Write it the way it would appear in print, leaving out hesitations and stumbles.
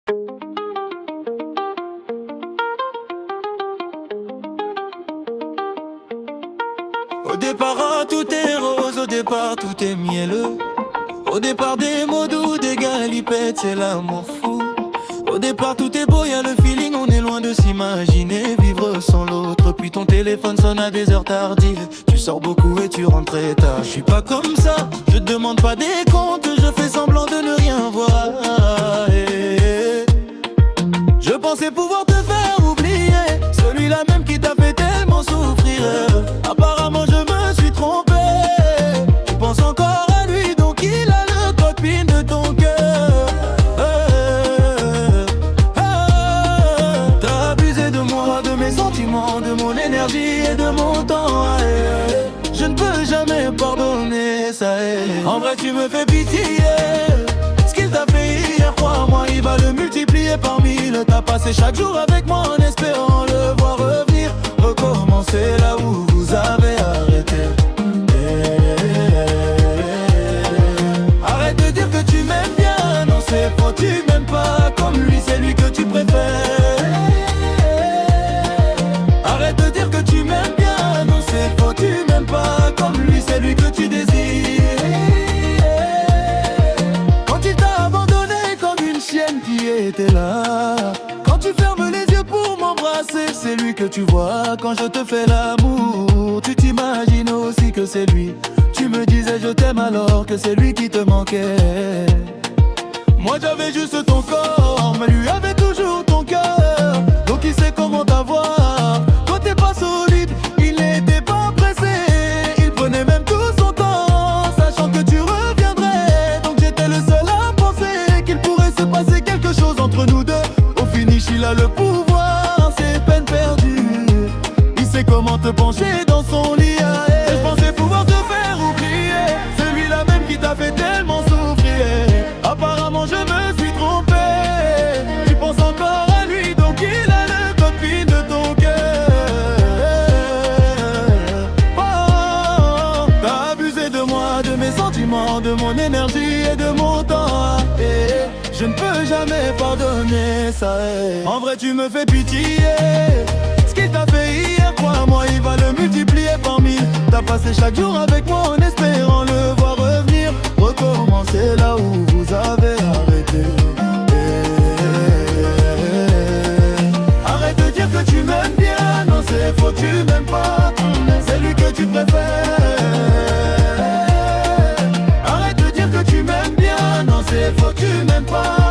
Au départ, tout est rose, au départ, tout est mielleux. Au départ, des mots doux, des galipettes, c'est l'amour fou. Au départ, tout est beau, y'a le feeling, on est loin de s'imaginer vivre sans l'autre. Puis ton téléphone sonne à des heures tardives. Tu sors beaucoup et tu rentres très tard. Je suis pas comme ça, je te demande pas des comptes, je fais semblant de ne rien voir. Je pensais pouvoir te faire oublier celui-là même qui t'a fait tellement souffrir. Apparemment je me suis trompé. Tu penses encore à lui, donc il a le code PIN de ton cœur. T'as abusé de moi, de mes sentiments, de mon énergie et de mon temps. Je ne peux jamais pardonner ça. En vrai tu me fais pitié. Ce qu'il t'a fait hier, crois-moi, il va le multiplier par 1000. T'as passé chaque jour avec moi en espérant le voir revenir, recommencer là où vous avez arrêté. Arrête de dire que tu m'aimes bien, non c'est faux, tu m'aimes pas comme lui, c'est lui que tu préfères. Arrête de dire que tu m'aimes bien, non c'est faux, tu m'aimes pas comme lui, c'est lui que tu désires. Qui était là quand tu fermes les yeux pour m'embrasser, c'est lui que tu vois quand je te fais l'amour. Tu t'imagines aussi que c'est lui. Tu me disais je t'aime alors que c'est lui qui te manquait. Moi j'avais juste ton corps, mais lui avait toujours ton cœur. Donc il sait comment t'avoir. Quand t'es pas solide, il n'était pas pressé. Il prenait même tout son temps, sachant que tu reviendrais. Donc j'étais le seul à penser qu'il pourrait se passer quelque chose entre nous deux. Au finish il a le pouvoir, c'est peine perdue. Il sait comment te pencher dans son lit. Et je pensais pouvoir te faire oublier celui-là même qui t'a fait tellement souffrir. Apparemment je me suis trompé. Tu penses encore à lui, donc il a le code PIN de ton cœur. Oh, t'as abusé de moi, de mes sentiments, de mon énergie et de mon temps. Je ne peux jamais pardonner ça. En vrai tu me fais pitié. Ce qu'il t'a fait hier, crois-moi, il va le multiplier par 1000. T'as passé chaque jour avec moi en espérant le voir revenir, recommencer là où vous avez arrêté. Arrête de dire que tu m'aimes bien, non c'est faux, tu m'aimes pas, c'est lui que tu préfères. Arrête de dire que tu m'aimes bien, non c'est faux, tu m'aimes pas.